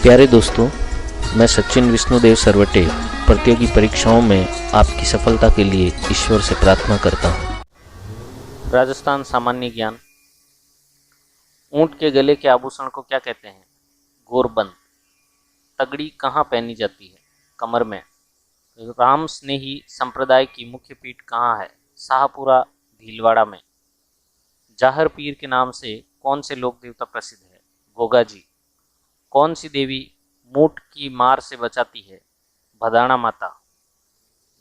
प्यारे दोस्तों, मैं सचिन विष्णुदेव सरवटे प्रतियोगी परीक्षाओं में आपकी सफलता के लिए ईश्वर से प्रार्थना करता हूँ। राजस्थान सामान्य ज्ञान। ऊंट के गले के आभूषण को क्या कहते हैं? गोरबंद। तगड़ी कहाँ पहनी जाती है? कमर में। राम स्नेही संप्रदाय की मुख्य पीठ कहाँ है? शाहपुरा भीलवाड़ा में। जाहर पीर के नाम से कौन से लोक देवता प्रसिद्ध है? गोगा जी। कौन सी देवी मूठ की मार से बचाती है? भदाना माता।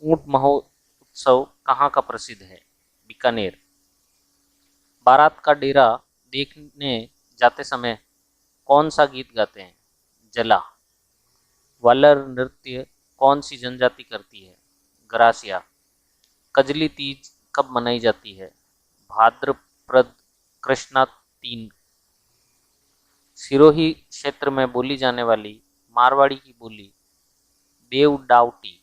ऊंट महोत्सव कहाँ का प्रसिद्ध है? बीकानेर। बारात का डेरा देखने जाते समय कौन सा गीत गाते हैं? जला। वालर नृत्य कौन सी जनजाति करती है? ग्रासिया। कजली तीज कब मनाई जाती है? भाद्रपद कृष्णा 3। सिरोही क्षेत्र में बोली जाने वाली मारवाड़ी की बोली देवडावटी।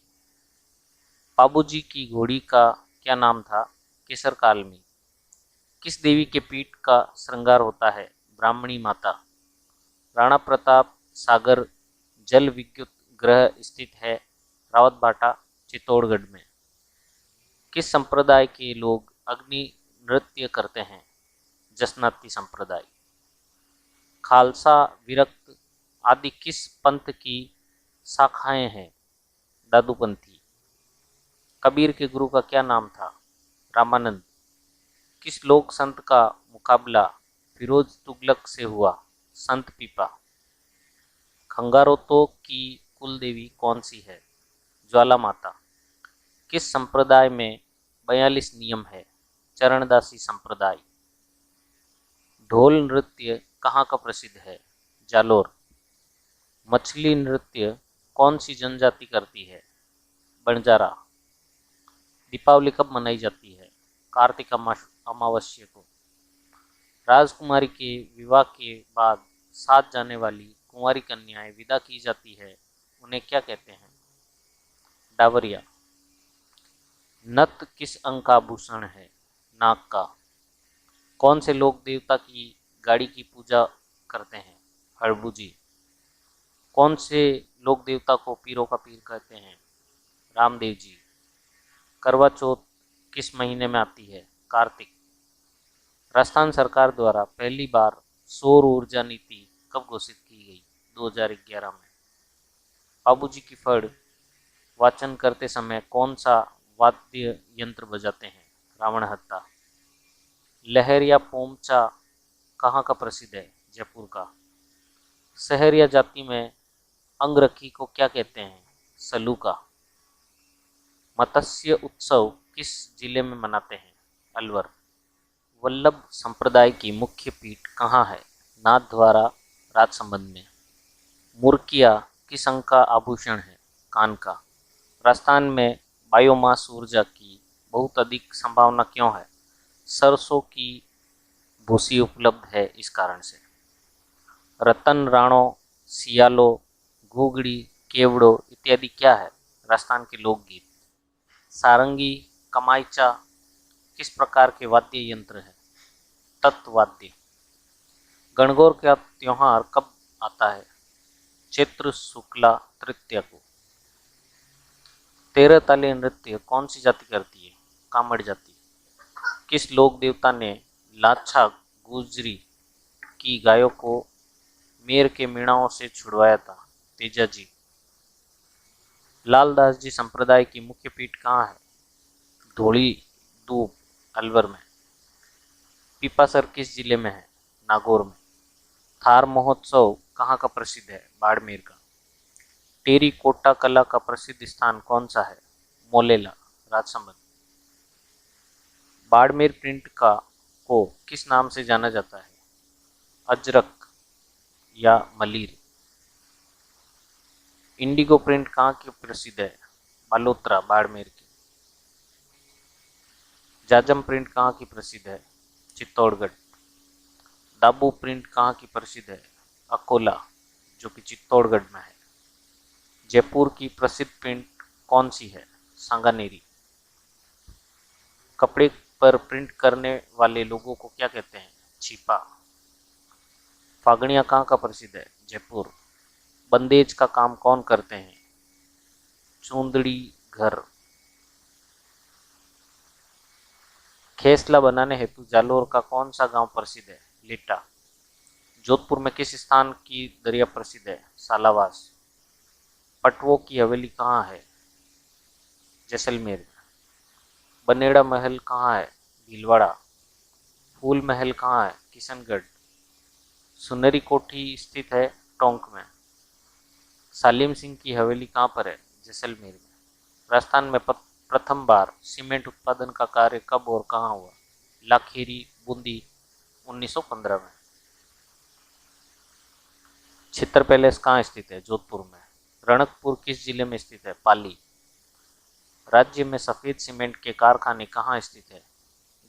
बाबूजी की घोड़ी का क्या नाम था? केसर काल में। किस देवी के पीठ का श्रृंगार होता है? ब्राह्मणी माता। राणा प्रताप सागर जल विद्युत ग्रह स्थित है? रावतभाटा चित्तौड़गढ़ में। किस संप्रदाय के लोग अग्नि नृत्य करते हैं? जसनाती संप्रदाय। खालसा विरक्त आदि किस पंथ की शाखाएं हैं? दादूपंथी। कबीर के गुरु का क्या नाम था? रामानंद। किस लोक संत का मुकाबला फिरोज तुगलक से हुआ? संत पीपा। खंगारोतो की कुल देवी कौन सी है? ज्वाला माता। किस संप्रदाय में 42 नियम है? चरणदासी संप्रदाय। ढोल नृत्य कहाँ का प्रसिद्ध है? जालोर। मछली नृत्य कौन सी जनजाति करती है? बंजारा। दीपावली कब मनाई जाती है? कार्तिक अमावस्या को। राजकुमारी के विवाह के बाद साथ जाने वाली कुंवारी कन्याएं विदा की जाती है, उन्हें क्या कहते हैं? डावरिया। नत किस अंग का आभूषण है? नाक का। कौन से लोक देवता की गाड़ी की पूजा करते हैं? हड़बूजी। कौन से लोक देवता को पीरों का पीर कहते हैं? रामदेव जी। करवा चौथ किस महीने में आती है? कार्तिक। राजस्थान सरकार द्वारा पहली बार सौर ऊर्जा नीति कब घोषित की गई? 2011 में। बाबूजी की फड़ वाचन करते समय कौन सा वाद्य यंत्र बजाते हैं? रावण हत्ता। लहर या पोमचा कहाँ का प्रसिद्ध है? जयपुर का। शहर या जाति में अंगरखी को क्या कहते हैं? सलूका। मत्स्य उत्सव किस जिले में मनाते हैं? अलवर। वल्लभ संप्रदाय की मुख्य पीठ कहाँ है? नाथद्वारा राजसमंद में। मुर्किया किस अंग का आभूषण है? कान का। राजस्थान में बायोमास ऊर्जा की बहुत अधिक संभावना क्यों है? सरसों की भूसी उपलब्ध है इस कारण से। रतन राणो, सियालो, घुगड़ी, केवड़ो इत्यादि क्या है? राजस्थान के लोकगीत। सारंगी, कमाइचा किस प्रकार के वाद्य यंत्र है? तत्वाद्य। गणगौर का त्योहार कब आता है? चैत्र शुक्ला तृतीया को। 13 ताली नृत्य कौन सी जाति करती है? कामड़ जाति। किस लोक देवता ने लाछा गुजरी की गायों को मेर के मीणाओं से छुड़वाया था? तेजा जी। लालदास जी संप्रदाय की मुख्य पीठ कहाँ है? धोली दूब अलवर में। पीपासर किस जिले में है? नागौर में। थार महोत्सव कहाँ का प्रसिद्ध है? बाड़मेर का। टेरी कोटा कला का प्रसिद्ध स्थान कौन सा है? मोलेला राजसमंद। बाड़मेर प्रिंट को किस नाम से जाना जाता है? अजरक या मलीर। इंडिगो प्रिंट कहाँ की प्रसिद्ध है? बालोतरा बाड़मेर की। जाजम प्रिंट कहाँ की प्रसिद्ध है? चित्तौड़गढ़। दाबू प्रिंट कहाँ की प्रसिद्ध है? अकोला, जो कि चित्तौड़गढ़ में है। जयपुर की प्रसिद्ध प्रिंट कौन सी है? सांगानेरी। कपड़े पर प्रिंट करने वाले लोगों को क्या कहते हैं? छिपा। फागणिया कहाँ का प्रसिद्ध है? जयपुर। बंदेज का काम कौन करते हैं? चूंदड़ी घर। खेसला बनाने हेतु जालोर का कौन सा गांव प्रसिद्ध है? लीटा। जोधपुर में किस स्थान की दरिया प्रसिद्ध है? सालावास। पटवों की हवेली कहाँ है? जैसलमेर। बनेड़ा महल कहाँ है? भीलवाड़ा। फूल महल कहाँ है? किशनगढ़। सुनहरी कोठी स्थित है टोंक में। सालिम सिंह की हवेली कहाँ पर है? जैसलमेर में। राजस्थान में प्रथम बार सीमेंट उत्पादन का कार्य कब और कहाँ हुआ? लाखेरी, बूंदी, 1915 में। चित्र पैलेस कहाँ स्थित है? जोधपुर में। रणकपुर किस जिले में स्थित है? पाली। राज्य में सफेद सीमेंट के कारखाने कहाँ स्थित है?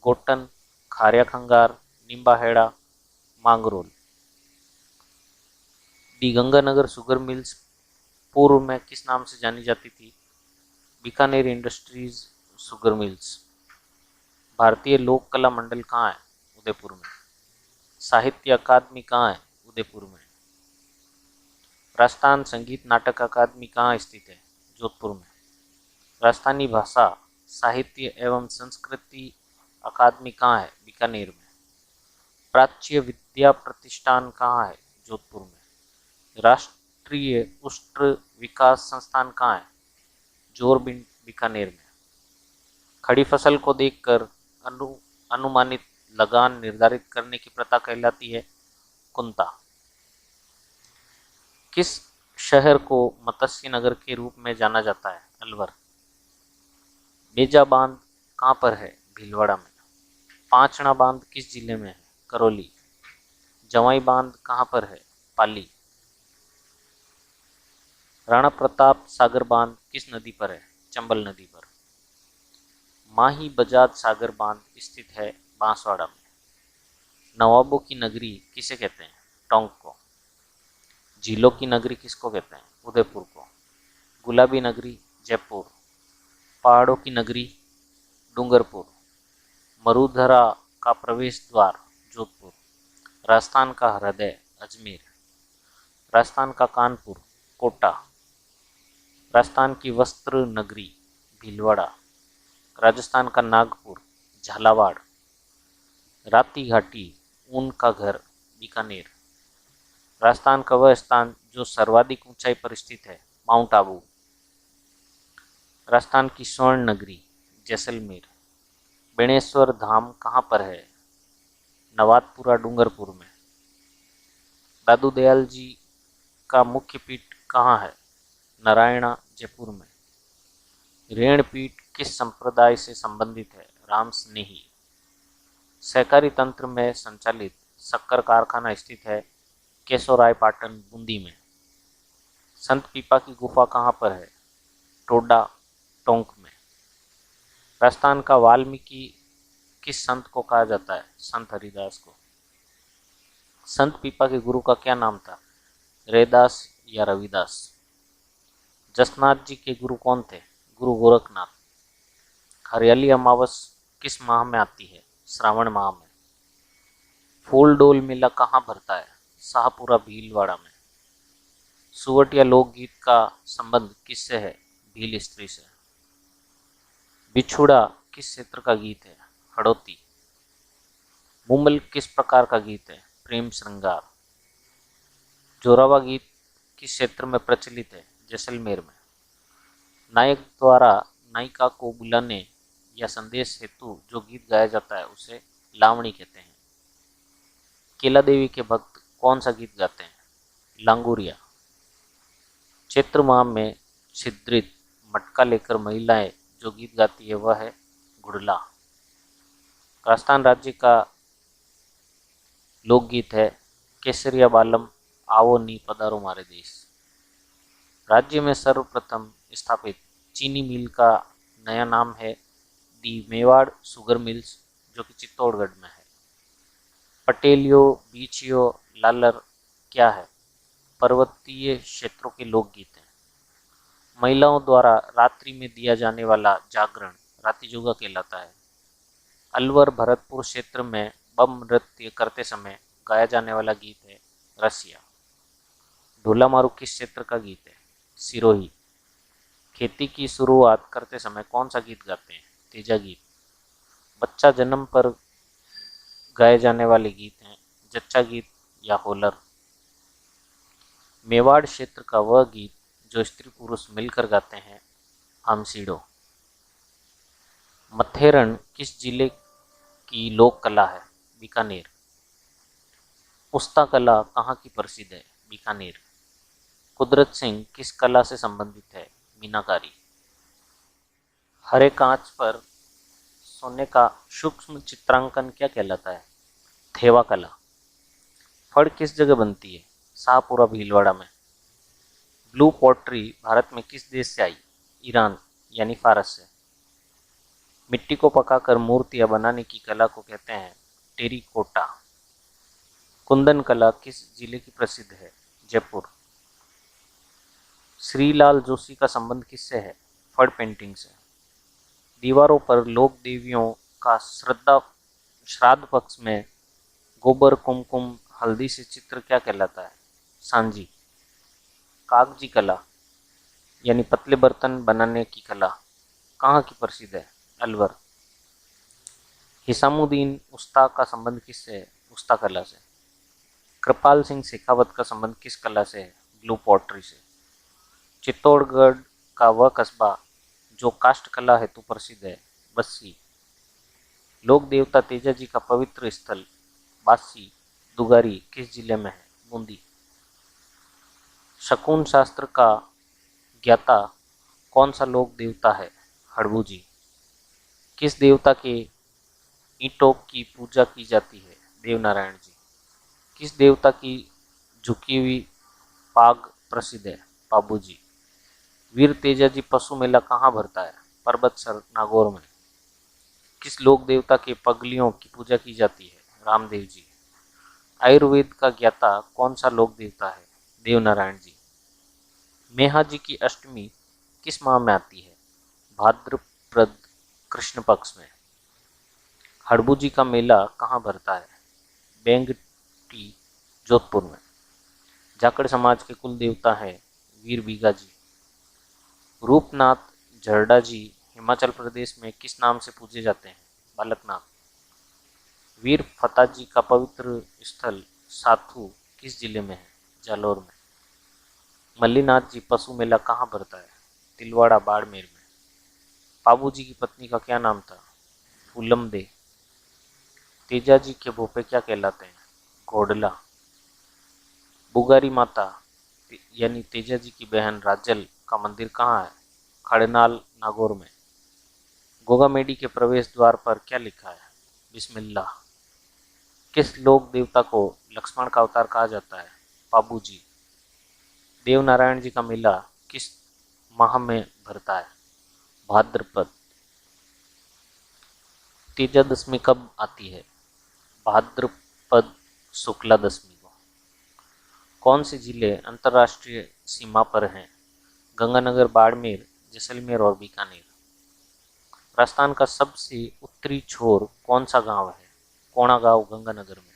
गोटन, खारिया खंगार, निम्बाहेड़ा, मांगरोल। दी गंगानगर शुगर मिल्स पूर्व में किस नाम से जानी जाती थी? Bikaner industries sugar mills. भारतीय लोक कला मंडल कहाँ है? उदयपुर में। साहित्य अकादमी कहाँ है? उदयपुर में। राजस्थान संगीत नाटक अकादमी कहाँ स्थित है? जोधपुर में। राजस्थानी भाषा साहित्य एवं संस्कृति अकादमी कहाँ है? बीकानेर में। प्राच्य विद्या प्रतिष्ठान कहाँ है? जोधपुर में। राष्ट्रीय उष्ट्र विकास संस्थान कहाँ है? जोरबिंद, बीकानेर में। खड़ी फसल को देखकर अनुमानित लगान निर्धारित करने की प्रथा कहलाती है कुंता। किस शहर को मत्स्य नगर के रूप में जाना जाता है? अलवर। बेजा बांध कहाँ पर है? भीलवाड़ा में। पांचना बांध किस जिले में है? करौली। जवाई बांध कहाँ पर है? पाली। राणा प्रताप सागर बांध किस नदी पर है? चंबल नदी पर। माही बजाज सागर बांध स्थित है बांसवाड़ा में। नवाबों की नगरी किसे कहते हैं? टोंक को। झीलों की नगरी किसको कहते हैं? उदयपुर को। गुलाबी नगरी जयपुर। पहाड़ों की नगरी डूंगरपुर। मरुधरा का प्रवेश द्वार जोधपुर। राजस्थान का हृदय अजमेर। राजस्थान का कानपुर कोटा। राजस्थान की वस्त्र नगरी भीलवाड़ा। राजस्थान का नागपुर झालावाड़। राती घाटी ऊन का घर बीकानेर। राजस्थान का वह स्थान जो सर्वाधिक ऊंचाई पर स्थित है माउंट आबू। राजस्थान की स्वर्ण नगरी जैसलमेर। बेणेश्वर धाम कहाँ पर है? नवादपुरा डूंगरपुर में। दादू दयाल जी का मुख्य पीठ कहाँ है? नारायणा जयपुर में। रेण पीठ किस संप्रदाय से संबंधित है? राम स्नेही। सहकारी तंत्र में संचालित शक्कर कारखाना स्थित है केशोराय पाटन बूंदी में। संत पीपा की गुफा कहाँ पर है? टोडा टोंक में। राजस्थान का वाल्मीकि किस संत को कहा जाता है? संत हरिदास को। संत पीपा के गुरु का क्या नाम था? रैदास या रविदास। जसनाथ जी के गुरु कौन थे? गुरु गोरखनाथ। हरियाली अमावस किस माह में आती है? श्रावण माह में। फूल डोल मेला कहाँ भरता है? शाहपुरा भीलवाड़ा में। सुवटिया लोकगीत का संबंध किससे है? भील स्त्री से। बिछुड़ा किस क्षेत्र का गीत है? हड़ौती। मुमल किस प्रकार का गीत है? प्रेम श्रृंगार। जोरावा गीत किस क्षेत्र में प्रचलित है? जैसलमेर में। नायक द्वारा नायिका को बुलाने या संदेश हेतु जो गीत गाया जाता है उसे लावणी कहते हैं। केला देवी के भक्त कौन सा गीत गाते हैं? लांगुरिया। चैत्र माह में छिद्रित मटका लेकर महिलाएं जो गीत गाती है वह है घुड़ला। राजस्थान राज्य का लोकगीत है केसरिया बालम आवो नी पधारो मारे देश। राज्य में सर्वप्रथम स्थापित चीनी मिल का नया नाम है दी मेवाड़ शुगर मिल्स जो कि चित्तौड़गढ़ में है। पटेलियो बीचियो लालर क्या है? पर्वतीय क्षेत्रों के लोकगीत हैं। महिलाओं द्वारा रात्रि में दिया जाने वाला जागरण रातिजोगा कहलाता है। अलवर भरतपुर क्षेत्र में बम नृत्य करते समय गाया जाने वाला गीत है रसिया। ढोला मारू किस क्षेत्र का गीत है? सिरोही। खेती की शुरुआत करते समय कौन सा गीत गाते हैं? तेजा गीत। बच्चा जन्म पर गाए जाने वाले गीत हैं जच्चा गीत या होलर। मेवाड़ क्षेत्र का वह गीत जो स्त्री पुरुष मिलकर गाते हैं हामसीड़ो। मथेरण किस जिले की लोक कला है? बीकानेर। पुस्ता कला कहाँ की प्रसिद्ध है? बीकानेर। कुदरत सिंह किस कला से संबंधित है? मीनाकारी। हरे कांच पर सोने का सूक्ष्म चित्रांकन क्या कहलाता है? थेवा कला। फड़ किस जगह बनती है? शाहपुरा भीलवाड़ा में। ब्लू पॉटरी भारत में किस देश से आई? ईरान यानी फारस से। मिट्टी को पकाकर मूर्तियां बनाने की कला को कहते हैं टेरिकोटा। कुंदन कला किस जिले की प्रसिद्ध है? जयपुर। श्रीलाल जोशी का संबंध किससे है? फड़ पेंटिंग से। दीवारों पर लोक देवियों का श्राद्ध पक्ष में गोबर कुमकुम हल्दी से चित्र क्या कहलाता है? सांजी। कागजी कला यानी पतले बर्तन बनाने की कला कहाँ की प्रसिद्ध है? अलवर। हिसामुद्दीन उस्ता का संबंध किससे है? उस्ता कला से। कृपाल सिंह शेखावत का संबंध किस कला से है? ब्लू पॉटरी से। चित्तौड़गढ़ का वह कस्बा जो काष्ठ कला हेतु प्रसिद्ध है? बस्सी। लोक देवता तेजा जी का पवित्र स्थल बासी दुगारी किस जिले में है? बूंदी। शकुन शास्त्र का ज्ञाता कौन सा लोक देवता है? हड़बू जी। किस देवता के ईंटों की पूजा की जाती है? देवनारायण जी। किस देवता की झुकी हुई पाग प्रसिद्ध है? पाबू जी। वीर तेजा जी पशु मेला कहाँ भरता है? पर्वतसर नागौर में। किस लोक देवता के पगलियों की पूजा की जाती है? रामदेव जी। आयुर्वेद का ज्ञाता कौन सा लोक देवता है? देवनारायण जी। मेहा जी की अष्टमी किस माह में आती है? भाद्रपद कृष्ण पक्ष में। हड़बू जी का मेला कहाँ भरता है? बेंगटी जोधपुर में। जाखड़ समाज के कुल देवता हैं वीर बीगा जी। रूपनाथ झरडा जी हिमाचल प्रदेश में किस नाम से पूजे जाते हैं? बालकनाथ। वीर फता जी का पवित्र स्थल साथू किस जिले में है? जालोर में। मल्लीनाथ जी पशु मेला कहाँ भरता है? तिलवाड़ा बाड़मेर में। पाबू जी की पत्नी का क्या नाम था? फूलम दे। तेजा जी के भोपे क्या कहलाते हैं? घोडला। बुगारी माता यानी तेजा जी की बहन राजल का मंदिर कहाँ है? खड़नाल नागौर में। गोगामेडी के प्रवेश द्वार पर क्या लिखा है? बिस्मिल्लाह। किस लोक देवता को लक्ष्मण का अवतार कहा जाता है? पाबू जी। देवनारायण जी का मेला किस माह में भरता है? भाद्रपद। तेजा दशमी कब आती है? भाद्रपद शुक्ला दशमी को। कौन से जिले अंतर्राष्ट्रीय सीमा पर हैं? गंगानगर बाड़मेर जैसलमेर और बीकानेर। राजस्थान का सबसे उत्तरी छोर कौन सा गांव है? कोणा गांव गंगानगर में।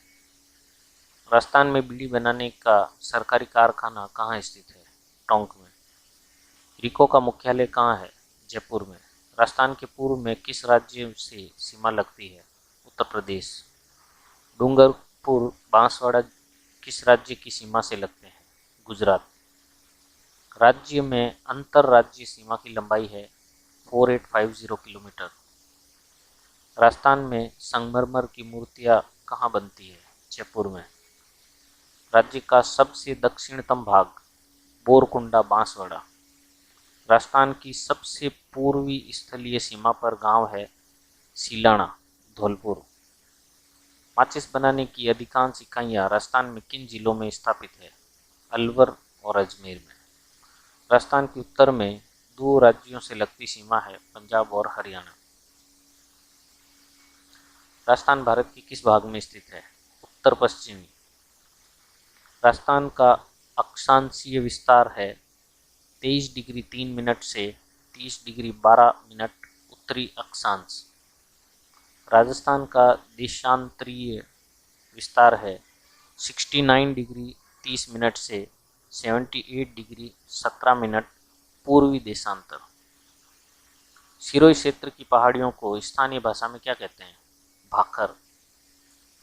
राजस्थान में बीड़ी बनाने का सरकारी कारखाना कहाँ स्थित है? टोंक में। रिको का मुख्यालय कहाँ है? जयपुर में। राजस्थान के पूर्व में किस राज्य से सीमा लगती है? उत्तर प्रदेश। डूंगरपुर बांसवाड़ा किस राज्य की सीमा से लगते हैं? गुजरात। राज्य में अंतर्राज्यीय सीमा की लंबाई है 4850 किलोमीटर। राजस्थान में संगमरमर की मूर्तियां कहाँ बनती है? जयपुर में। राज्य का सबसे दक्षिणतम भाग बोरकुंडा बांसवाड़ा। राजस्थान की सबसे पूर्वी स्थलीय सीमा पर गांव है सीलाना धौलपुर। माचिस बनाने की अधिकांश इकाइयां राजस्थान में किन जिलों में स्थापित है? अलवर और अजमेर में। राजस्थान के उत्तर में दो राज्यों से लगती सीमा है पंजाब और हरियाणा। राजस्थान भारत के किस भाग में स्थित है? उत्तर पश्चिमी। राजस्थान का अक्षांशीय विस्तार है 23 डिग्री 3 मिनट से 30 डिग्री 12 मिनट उत्तरी अक्षांश। राजस्थान का देशांतरीय विस्तार है 69 डिग्री 30 मिनट से 78 डिग्री 17 मिनट पूर्वी देशांतर। सिरोही क्षेत्र की पहाड़ियों को स्थानीय भाषा में क्या कहते हैं? भाखर।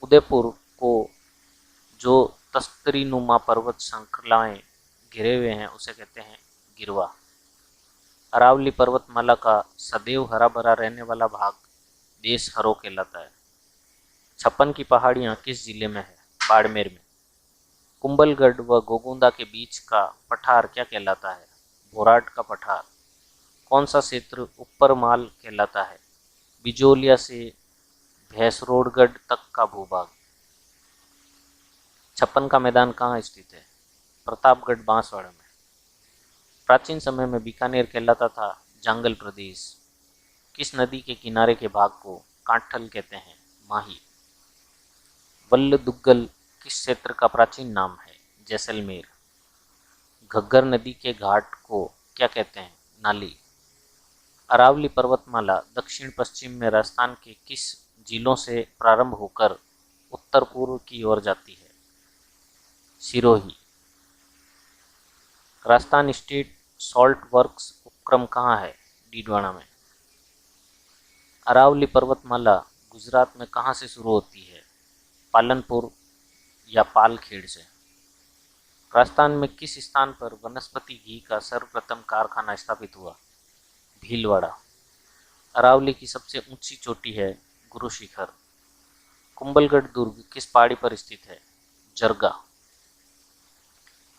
उदयपुर को जो तस्तरी नुमा पर्वत श्रृंखलाएं घिरे हुए हैं उसे कहते हैं गिरवा। अरावली पर्वतमाला का सदैव हरा भरा रहने वाला भाग देश हरो कहलाता है। 56 की पहाड़ियां किस जिले में है? बाड़मेर में। कुंभलगढ़ व गोगुंदा के बीच का पठार क्या कहलाता है? भोराट का पठार। कौन सा क्षेत्र ऊपरमाल कहलाता है? बिजोलिया से भैंसरोडगढ़ तक का भूभाग। 56 का मैदान कहाँ स्थित है? प्रतापगढ़ बांसवाड़ा में। प्राचीन समय में बीकानेर कहलाता था जंगल प्रदेश। किस नदी के किनारे के भाग को कांठल कहते हैं? माही। वल्लदुग्गल किस क्षेत्र का प्राचीन नाम है? जैसलमेर। घग्गर नदी के घाट को क्या कहते हैं? नाली। अरावली पर्वतमाला दक्षिण पश्चिम में राजस्थान के किस जिलों से प्रारंभ होकर उत्तर पूर्व की ओर जाती है? Sirohi. Rajasthan state salt works उपक्रम कहाँ है? डीडवाना में। अरावली पर्वतमाला गुजरात में कहाँ से शुरू होती है? पालनपुर या पालखेड़ से। राजस्थान में किस स्थान पर वनस्पति घी का सर्वप्रथम कारखाना स्थापित हुआ? भीलवाड़ा। अरावली की सबसे ऊंची चोटी है गुरु शिखर। कुंभलगढ़ दुर्ग किस पहाड़ी पर स्थित है? जरगा।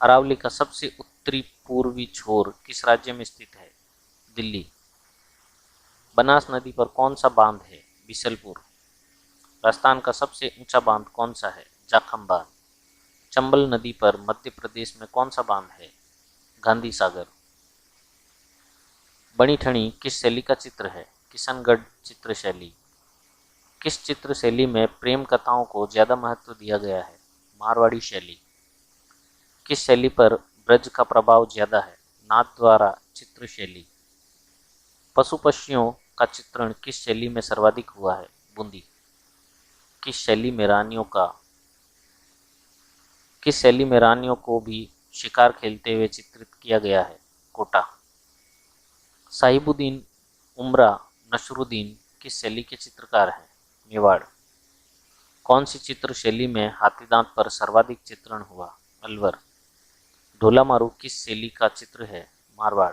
अरावली का सबसे उत्तरी पूर्वी छोर किस राज्य में स्थित है? दिल्ली। बनास नदी पर कौन सा बांध है? बिसलपुर। राजस्थान का सबसे ऊंचा बांध कौन सा है? जाखम बांध। चंबल नदी पर मध्य प्रदेश में कौन सा बांध है? गांधी सागर। बनी ठनी किस शैली का चित्र है? किशनगढ़ चित्र शैली। किस चित्र शैली में प्रेम कथाओं को ज्यादा महत्व दिया गया है? मारवाड़ी शैली। किस शैली पर ब्रज का प्रभाव ज्यादा है? नाथ द्वारा चित्र शैली। पशु पक्षियों का चित्रण किस शैली में सर्वाधिक हुआ है? बूंदी। किस शैली में रानियों को भी शिकार खेलते हुए चित्रित किया गया है? कोटा। साहिबुद्दीन उमरा नसरुद्दीन किस शैली के चित्रकार हैं? मेवाड़। कौन सी चित्र शैली में हाथीदांत पर सर्वाधिक चित्रण हुआ? अलवर। ढोला मारू किस शैली का चित्र है? मारवाड़।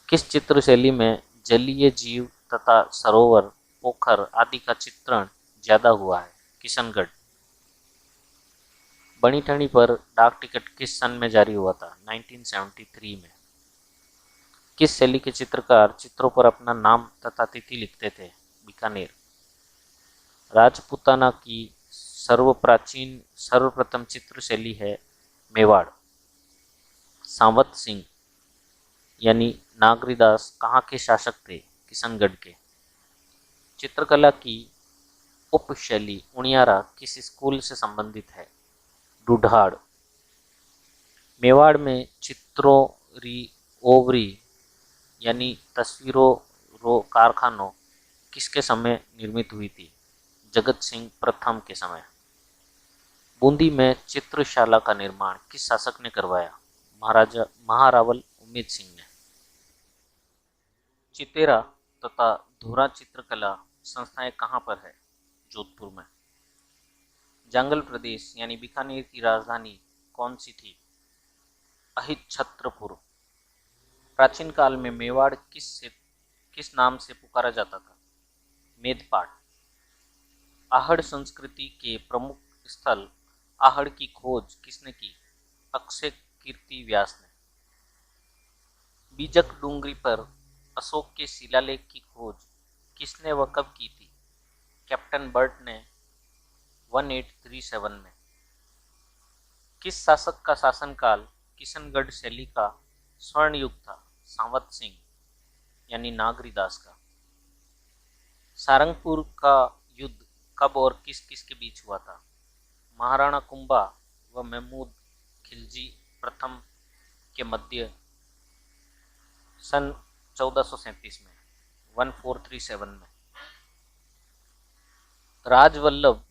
किस चित्र शैली में जलीय जीव तथा सरोवर पोखर आदि का चित्रण ज्यादा हुआ है? किशनगढ़। बनी ठनी पर डाक टिकट किस सन में जारी हुआ था? 1973 में। किस शैली के चित्रकार चित्रों पर अपना नाम तथा तिथि लिखते थे? बीकानेर। राजपूताना की सर्वप्रथम चित्र शैली है मेवाड़। सांवत सिंह यानी नागरीदास कहाँ के शासक थे? किशनगढ़ के। चित्रकला की उपशैली उनियारा किस स्कूल से संबंधित है? ढूढ़ाड़। मेवाड़ में चित्रोरी ओवरी यानी तस्वीरों रो कारखानों किसके समय निर्मित हुई थी? जगत सिंह प्रथम के समय। बूंदी में चित्रशाला का निर्माण किस शासक ने करवाया? महारावल उम्मेद सिंह ने। चितेरा तथा धोरा चित्रकला संस्थाएं कहाँ पर है? जोधपुर में। जंगल प्रदेश यानी बीकानेर की राजधानी कौन सी थी? अहिच्छत्रपुर। प्राचीन काल में मेवाड़ किस नाम से पुकारा जाता था? मेदपाट। आहड़ संस्कृति के प्रमुख स्थल आहड़ की खोज किसने की? अक्षय कीर्ति व्यास ने। बीजक डूंगरी पर अशोक के शिलालेख की खोज किसने व कब की थी? कैप्टन बर्ट ने 1837 में। किस शासक का शासनकाल किशनगढ़ शैली का स्वर्ण युग था? सांवत सिंह यानी नागरीदास का। सारंगपुर का युद्ध कब और किस किस के बीच हुआ था? महाराणा कुंभा व महमूद खिलजी प्रथम के मध्य सन 1437 में 1437 में। राजवल्लभ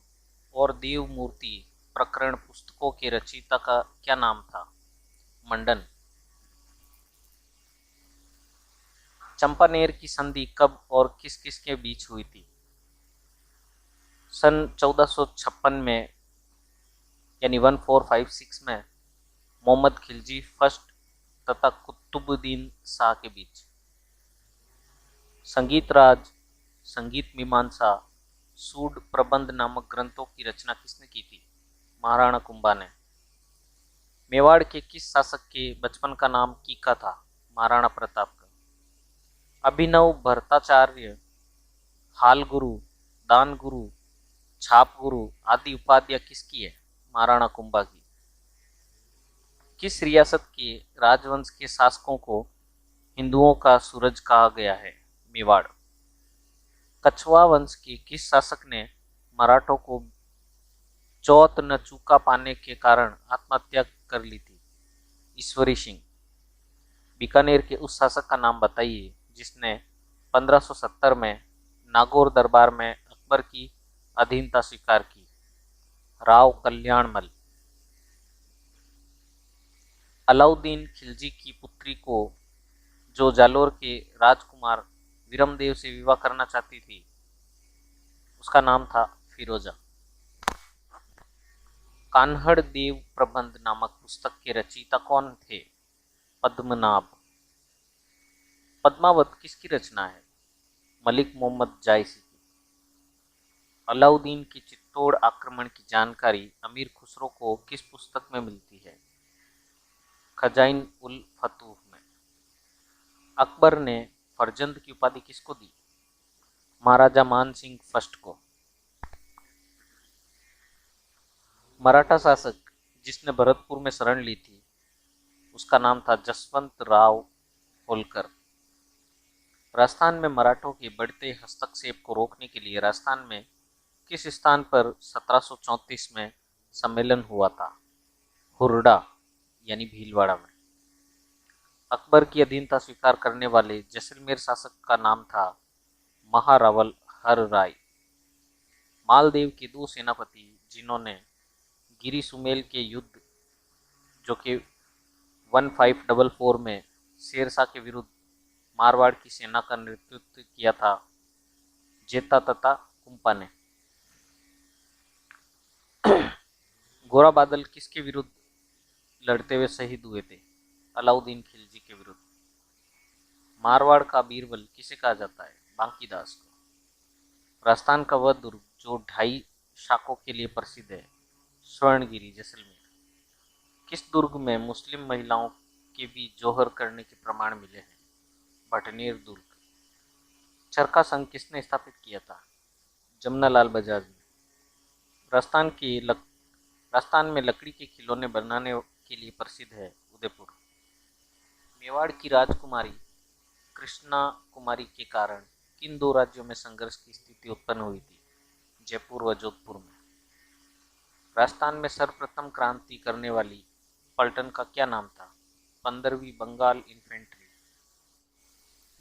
और देवमूर्ति प्रकरण पुस्तकों के रचयिता का क्या नाम था? मंडन। चंपानेर की संधि कब और किस किस के बीच हुई थी? सन 1456 में, यानी 1456 में मोहम्मद खिलजी फर्स्ट तथा कुतुबुद्दीन शाह के बीच। संगीत राज, संगीत मीमांसा, सूड प्रबंध नामक ग्रंथों की रचना किसने की थी? महाराणा कुंभा ने। मेवाड़ के किस शासक के बचपन का नाम कीका था? महाराणा प्रताप का। अभिनव भट्टाचार्य, हाल गुरु, दान गुरु, छाप गुरु आदि उपाधियां किसकी है? महाराणा कुंभा की। किस रियासत के राजवंश के शासकों को हिंदुओं का सूरज कहा गया है? मेवाड़। कछवा वंश के किस शासक ने मराठों को चौथ न चूका पाने के कारण आत्महत्या कर ली थी? ईश्वरी सिंह। बीकानेर के उस शासक का नाम बताइए जिसने 1570 में नागौर दरबार में अकबर की अधीनता स्वीकार की? राव कल्याणमल। अलाउद्दीन खिलजी की पुत्री को जो जालोर के राजकुमार विरमदेव से विवाह करना चाहती थी, उसका नाम था फिरोजा। कान्हड़ देव प्रबंध नामक पुस्तक के रचयिता कौन थे? पद्मनाभ। पद्मावत किसकी रचना है? मलिक मोहम्मद जायसी की। अलाउद्दीन की चित्तौड़ आक्रमण की जानकारी अमीर खुसरो को किस पुस्तक में मिलती है? खजाइन उल फतूह में। अकबर ने फरजंद की उपाधि किसको दी? महाराजा मान सिंह फर्स्ट को। मराठा शासक जिसने भरतपुर में शरण ली थी, उसका नाम था जसवंत राव होलकर। राजस्थान में मराठों के बढ़ते हस्तक्षेप को रोकने के लिए राजस्थान में किस स्थान पर 1734 में सम्मेलन हुआ था? हुरडा यानी भीलवाड़ा में। अकबर की अधीनता स्वीकार करने वाले जैसलमेर शासक का नाम था महारावल हर राय। मालदेव के दो सेनापति जिन्होंने गिरी सुमेल के युद्ध जो कि 1544 में शेरशाह के विरुद्ध मारवाड़ की सेना का नेतृत्व किया था, जेता तथा कुंपा ने। गोरा बादल किसके विरुद्ध लड़ते हुए शहीद हुए थे? अलाउद्दीन खिलजी के विरुद्ध। मारवाड़ का बीरबल किसे कहा जाता है? बांकीदास को। राजस्थान का वह दुर्ग जो 2.5 शाकों के लिए प्रसिद्ध है, स्वर्णगिरी जैसलमेर। किस दुर्ग में मुस्लिम महिलाओं के भी जोहर करने के प्रमाण मिले हैं? भटनेर दुर्ग। चरखा संघ किसने स्थापित किया था? जमनालाल बजाज ने। राजस्थान में लकड़ी के खिलौने बनाने के लिए प्रसिद्ध है उदयपुर। मेवाड़ की राजकुमारी कृष्णा कुमारी के कारण किन दो राज्यों में संघर्ष की स्थिति उत्पन्न हुई थी? जयपुर व जोधपुर में। राजस्थान में सर्वप्रथम क्रांति करने वाली पलटन का क्या नाम था? 15वीं बंगाल इन्फेंट्री।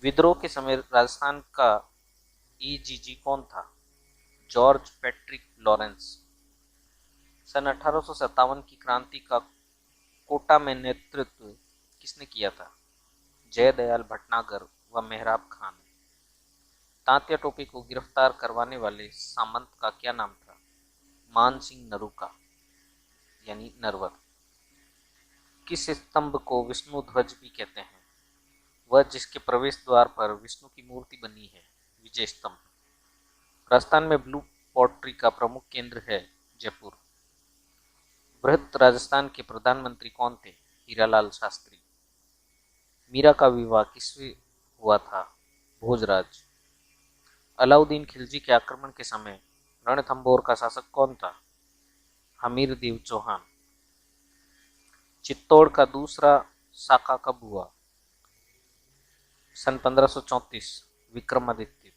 विद्रोह के समय राजस्थान का ईजीजी कौन था? George Patrick Lawrence. सन 1857 की क्रांति का कोटा में नेतृत्व किसने किया था? जयदयाल भटनागर व मेहराब खान। तांत्या टोपी को गिरफ्तार करवाने वाले सामंत का क्या नाम था? मान सिंह नरूका यानी नरवर। किस स्तंभ को विष्णु ध्वज भी कहते हैं? वह जिसके प्रवेश द्वार पर विष्णु की मूर्ति बनी है, विजय स्तंभ। राजस्थान में ब्लू पॉटरी का प्रमुख केंद्र है जयपुर। बृहत राजस्थान के प्रधानमंत्री कौन थे? हीरालाल शास्त्री। मीरा का विवाह किससे हुआ था? भोजराज। अलाउद्दीन खिलजी के आक्रमण के समय रणथंभौर का शासक कौन था? हमीर देव चौहान। चित्तौड़ का दूसरा शाखा कब हुआ? सन 1534 विक्रमादित्य।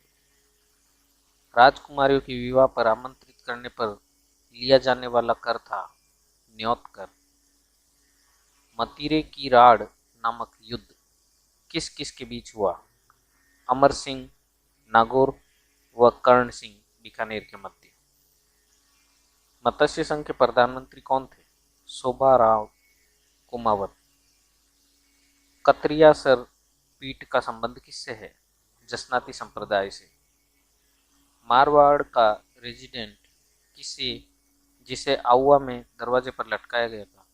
राजकुमारियों के विवाह पर आमंत्रित करने पर लिया जाने वाला कर था न्योत कर। मतीरे की राड़ नामक युद्ध किस किस के बीच हुआ? अमर सिंह नागौर व कर्ण सिंह बीकानेर के मध्य। मत्स्य संघ के प्रधानमंत्री कौन थे? शोभाराव कुमावत। कतरिया सर पीठ का संबंध किससे है? जसनाती संप्रदाय से। मारवाड़ का रेजिडेंट किसे जिसे आउवा में दरवाजे पर लटकाया गया था?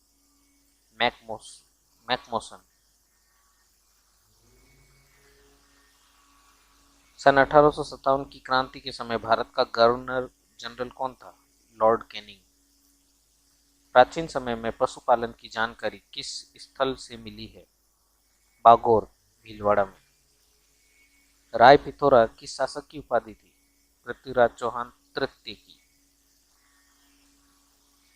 मैकमोसन। सन 1857 की क्रांति के समय भारत का गवर्नर जनरल कौन था? Lord Canning. प्राचीन समय में पशुपालन की जानकारी किस स्थल से मिली है? बागोर, भीलवाड़ा में। राय पिथौरा किस शासक की उपाधि थी? पृथ्वीराज चौहान तृतीय की।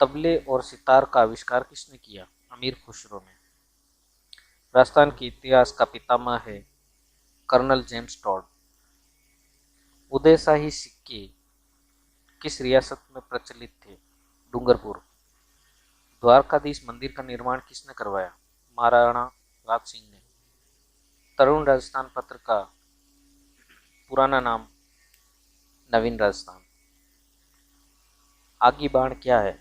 तबले और सितार का आविष्कार किसने किया? अमीर खुसरो ने। राजस्थान के इतिहास का पितामह है कर्नल जेम्स टॉड। उदयशाही सिक्के किस रियासत में प्रचलित थे? डूंगरपुर। द्वारकाधीश मंदिर का निर्माण किसने करवाया? महाराणा राज सिंह ने। तरुण राजस्थान पत्र का पुराना नाम नवीन राजस्थान। आगी बाण क्या है?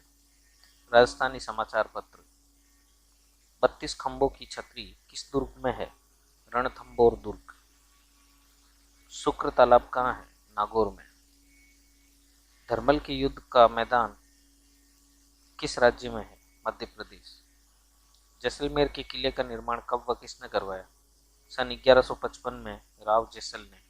राजस्थानी समाचार पत्र। 32 खंभों की छतरी किस दुर्ग में है? रणथंभौर दुर्ग। शुक्र तालाब कहाँ है? नागौर में। धर्मल के युद्ध का मैदान किस राज्य में है? मध्य प्रदेश। जैसलमेर के किले का निर्माण कब व किसने करवाया? सन 1155 में राव जैसल ने।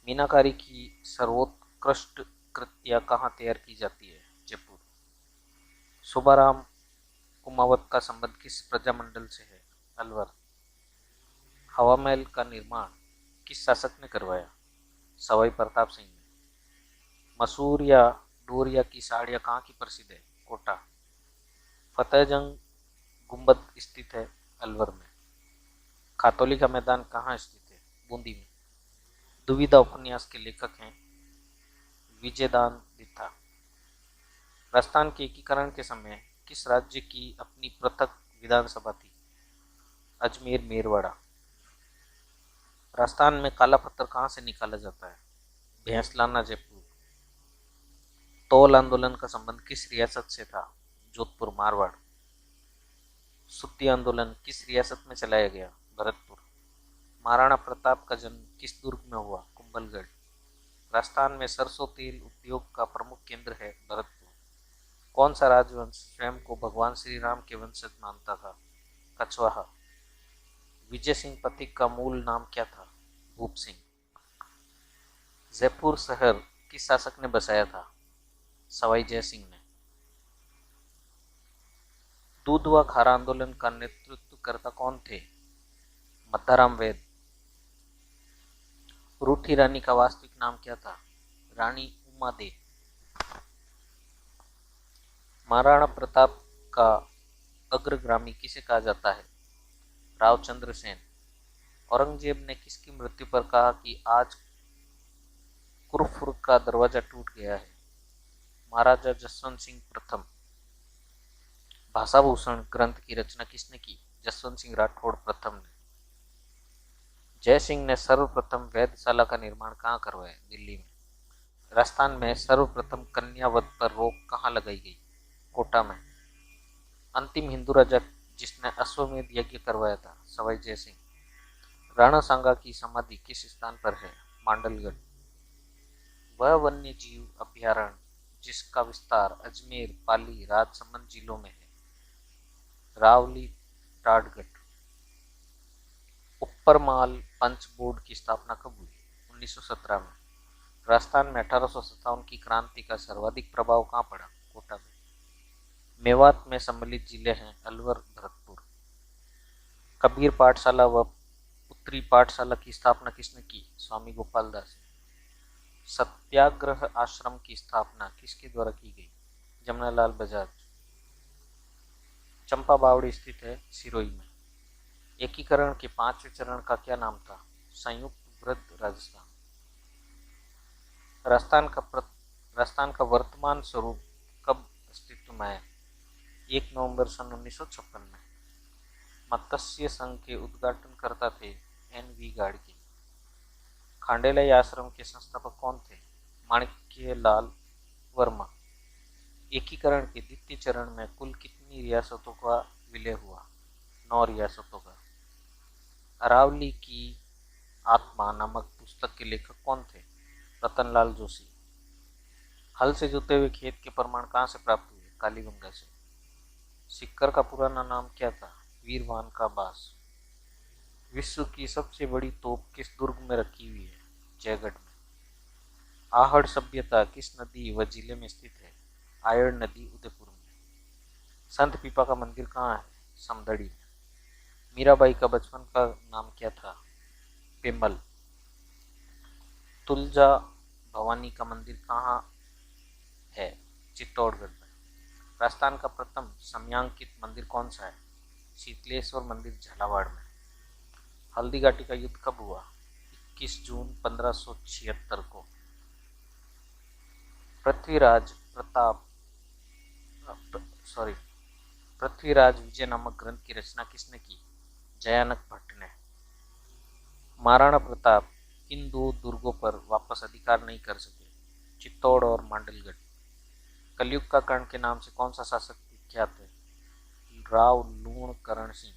मीनाकारी की सर्वोत्कृष्ट कृतियां कहाँ तैयार की जाती है? जयपुर। शोभाराम कुमावत का संबंध किस प्रजामंडल से है? अलवर। हवा महल का निर्माण किस शासक ने करवाया? सवाई प्रताप सिंह ने। मसूर या डोरिया की साड़ियाँ कहाँ की प्रसिद्ध है? कोटा। फतेहजंग गुंबद स्थित है अलवर में। खातौली का मैदान कहाँ स्थित है? बूंदी में। दुविधा उपन्यास के लेखक हैं विजयदान दिथा। राजस्थान के एकीकरण के समय किस राज्य की अपनी पृथक विधानसभा थी? अजमेर मेरवाड़ा। राजस्थान में काला पत्थर कहाँ से निकाला जाता है? भैंसलाना जयपुर। तौल आंदोलन का संबंध किस रियासत से था? जोधपुर मारवाड़। सुत्ती आंदोलन किस रियासत में चलाया गया? भरतपुर। महाराणा प्रताप का जन्म किस दुर्ग में हुआ? कुंभलगढ़। राजस्थान में सरसों तेल उद्योग का प्रमुख केंद्र है भरतपुर। कौन सा राजवंश स्वयं को भगवान श्री राम के वंशज मानता था? कछवाहा। विजय सिंह पथिक का मूल नाम क्या था? भूप सिंह। जयपुर शहर किस शासक ने बसाया था? सवाई जय सिंह ने। दूध व खारा आंदोलन का नेतृत्व करता कौन थे? मद्दाराम वैद। रूठी रानी का वास्तविक नाम क्या था? रानी उमा दे। महाराणा प्रताप का अग्रगामी किसे कहा जाता है? रावचंद्र सेन। औरंगजेब ने किसकी मृत्यु पर कहा कि आज कुरफुर का दरवाजा टूट गया है? महाराजा जसवंत सिंह प्रथम। भाषा भूषण ग्रंथ की रचना किसने की? जसवंत सिंह राठौड़ प्रथम ने। जय सिंह ने सर्वप्रथम वेधशाला का निर्माण कहाँ करवाया? दिल्ली में। राजस्थान में सर्वप्रथम कन्या वध पर रोक कहाँ लगाई गई? कोटा में। अंतिम हिंदू राजा जिसने अश्वमेध यज्ञ करवाया था? सवाई जय सिंह। राणा सांगा की समाधि किस स्थान पर है? मांडलगढ़। वह वन्य जीव अभ्यारण्य जिसका विस्तार अजमेर, पाली, राजसमंद जिलों में है? रावली टाडगढ़। ऊपरमाल पंच बोर्ड की स्थापना कब हुई? 1917 में। राजस्थान में 1857 की क्रांति का सर्वाधिक प्रभाव कहाँ पड़ा? कोटा में। मेवात में सम्मिलित जिले हैं अलवर, भरतपुर। कबीर पाठशाला व पुत्री पाठशाला की स्थापना किसने की? स्वामी गोपाल दास। सत्याग्रह आश्रम की स्थापना किसके द्वारा की गई? जमनालाल बजाज। चंपा बावड़ी स्थित है सिरोही में। एकीकरण के 5वें चरण का क्या नाम था? संयुक्त वृद्ध राजस्थान। राजस्थान का वर्तमान स्वरूप कब अस्तित्व में आया? 1 नवंबर सन 1956 में। मत्स्य संघ के उद्घाटनकर्ता थे NV गाड़गे। खांडेलाई आश्रम के संस्थापक कौन थे? माणिक्यलाल वर्मा। एकीकरण के द्वितीय चरण में कुल कितनी रियासतों का विलय हुआ? 9 रियासतों का। अरावली की आत्मा नामक पुस्तक के लेखक कौन थे? रतनलाल जोशी। हल से जोते हुए खेत के प्रमाण कहाँ से प्राप्त हुए? कालीबंगा से। सिक्कर का पुराना नाम क्या था? वीरवान का बास। विश्व की सबसे बड़ी तोप किस दुर्ग में रखी हुई है? जयगढ़ में। आहड़ सभ्यता किस नदी व जिले में स्थित है? आयड़ नदी उदयपुर में। संत पीपा का मंदिर कहाँ है? समदड़ी में। मीराबाई का बचपन का नाम क्या था? पेमल। तुलजा भवानी का मंदिर कहाँ है? चित्तौड़गढ़ में। राजस्थान का प्रथम समयांकित मंदिर कौन सा है? शीतलेश्वर मंदिर झालावाड़ में। हल्दी घाटी का युद्ध कब हुआ? 21 जून 1576 को। पृथ्वीराज प्रताप सॉरी पृथ्वीराज विजय नामक ग्रंथ की रचना किसने की? जयानक भट्ट ने। महाराणा प्रताप इन दो दुर्गों पर वापस अधिकार नहीं कर सके? चित्तौड़ और मांडलगढ़। कलयुग का कर्ण के नाम से कौन सा शासक विख्यात है? राव लूणकरण सिंह।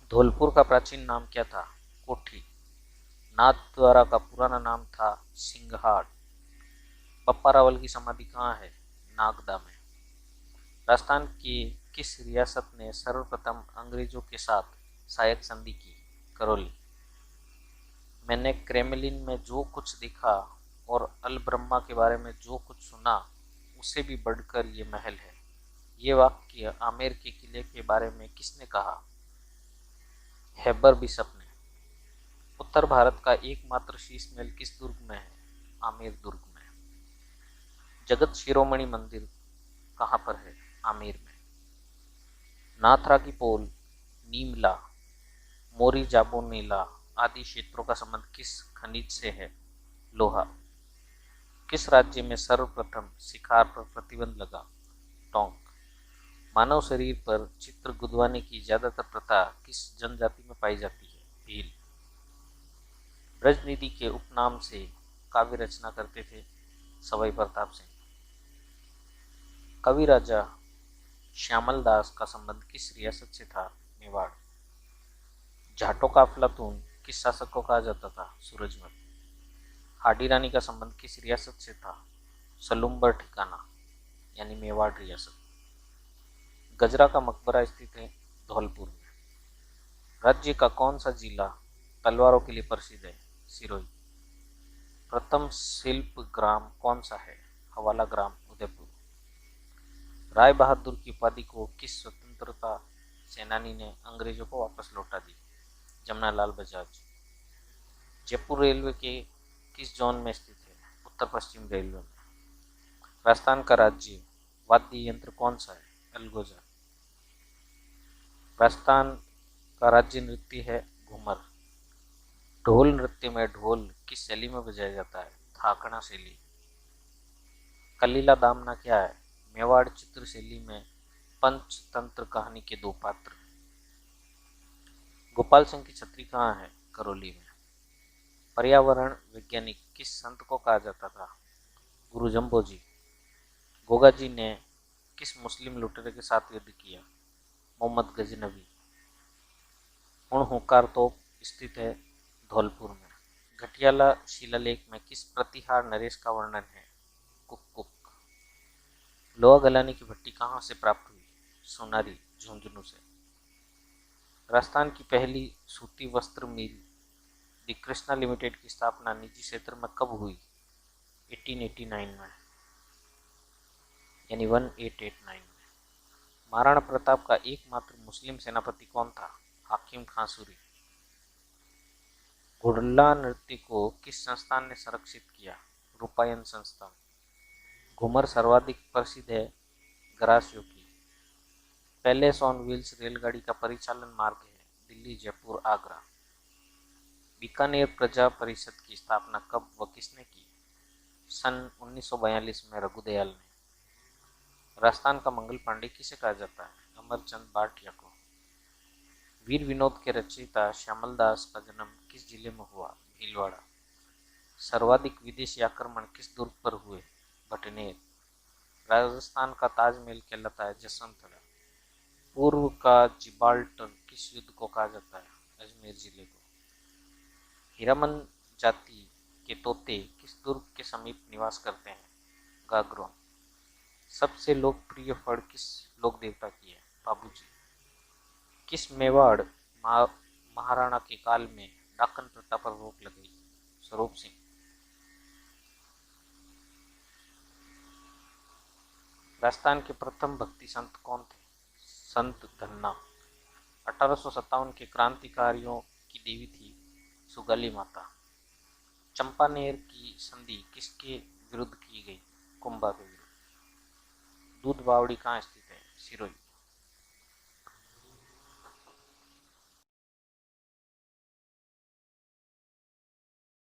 धौलपुर का प्राचीन नाम क्या था? कोठी। नाथद्वारा का पुराना नाम था सिंघाट। पप्पा रावल की समाधि कहाँ है? नागदा में। राजस्थान की किस रियासत ने सर्वप्रथम अंग्रेजों के साथ सहायक संधि की? करौली। मैंने क्रेमलिन में जो कुछ देखा और अल ब्रह्मा के बारे में जो कुछ सुना उससे भी बढ़कर ये महल है। ये वाक्य आमेर के किले के बारे में किसने कहा? हेबर बिशप ने। उत्तर भारत का एकमात्र शीश महल किस दुर्ग में है? आमेर दुर्ग में। जगत शिरोमणि मंदिर कहाँ पर है? आमेर में। नाथरा की पोल, नीमला, मोरी जाबोनेला आदि क्षेत्रों का संबंध किस खनिज से है? लोहा। किस राज्य में सर्वप्रथम शिकार पर प्रतिबंध लगा? टोंक। मानव शरीर पर चित्र गुदवाने की ज्यादातर प्रथा किस जनजाति में पाई जाती है? भील। ब्रजनिधि के उपनाम से काव्य रचना करते थे? सवाई प्रताप सिंह। कवि राजा श्यामल दास का संबंध किस रियासत से था? मेवाड़। जाटों का अफलातून किस शासक को कहा जाता था? सूरजमल। हाडी रानी का संबंध किस रियासत से था? सलुम्बर ठिकाना यानी मेवाड़ रियासत। गजरा का मकबरा स्थित है धौलपुर में। राज्य का कौन सा जिला तलवारों के लिए प्रसिद्ध है? सिरोही। प्रथम शिल्प ग्राम कौन सा है? हवाला ग्राम उदयपुर। राय बहादुर की उपाधि को किस स्वतंत्रता सेनानी ने अंग्रेजों को वापस लौटा दी? जमनालाल बजाज। जयपुर रेलवे के किस जोन में स्थित है? उत्तर पश्चिम रेलवे में। राजस्थान का राज्य वाद्य यंत्र कौन सा है? अलगोजा। राजस्थान का राज्य नृत्य है घूमर। ढोल नृत्य में ढोल किस शैली में बजाया जाता है? थाकड़ा शैली। कलीला दामना क्या है? मेवाड़ चित्र शैली में पंचतंत्र कहानी के दो पात्र। गोपाल सिंह की छतरी कहाँ है? करौली में। पर्यावरण वैज्ञानिक किस संत को कहा जाता था? गुरु जम्बोजी। गोगा जी ने किस मुस्लिम लुटेरे के साथ युद्ध किया? मोहम्मद गजनवी। हुणहुकार तोप स्थित है धौलपुर में। घटियाला शिलालेख में किस प्रतिहार नरेश का वर्णन है? कुक्कुक। लोहा गलाने की भट्टी कहाँ से प्राप्त हुई? सोनारी झुंझुनू से। राजस्थान की पहली सूती वस्त्र मिल दी कृष्णा लिमिटेड की स्थापना निजी क्षेत्र में कब हुई? 1889 में यानी 1889 में। महाराणा प्रताप का एकमात्र मुस्लिम सेनापति कौन था? हाकिम खां सूरी। घुड़ला नृत्य को किस संस्थान ने संरक्षित किया? रूपायन संस्थान। घूमर सर्वाधिक प्रसिद्ध है ग्रासियो की। पैलेस ऑन व्हील्स रेलगाड़ी का परिचालन मार्ग है दिल्ली जयपुर आगरा। बीकानेर प्रजा परिषद की स्थापना कब व किसने की? सन 1942 में रघुदयाल ने। राजस्थान का मंगल पांडे किसे कहा जाता है? अमरचंद भाटिया को। वीर विनोद के रचयिता श्यामल दास का जन्म किस जिले में हुआ? भीलवाड़ा। सर्वाधिक विदेशी आक्रमण किस दुर्ग पर हुए? भटनेर। राजस्थान का ताजमहल कहलाता है जसवंतगढ़। पूर्व का जिब्राल्टर किस युद्ध को कहा जाता है? अजमेर जिले को। हीरामन जाति के तोते किस दुर्ग के समीप निवास करते हैं? गागरोन। सबसे लोकप्रिय फल किस लोक देवता की है? बाबूजी। किस मेवाड़ महाराणा के काल में डाकन प्रथा पर रोक लगाई? स्वरूप सिंह। राजस्थान के प्रथम भक्ति संत कौन थे? संत धन्ना। 1857 के क्रांतिकारियों की देवी थी सुगाली माता। चंपानेर की संधि किसके विरुद्ध की गई? कुंभा के विरुद्ध। दूध बावड़ी कहाँ स्थित है? सिरोही।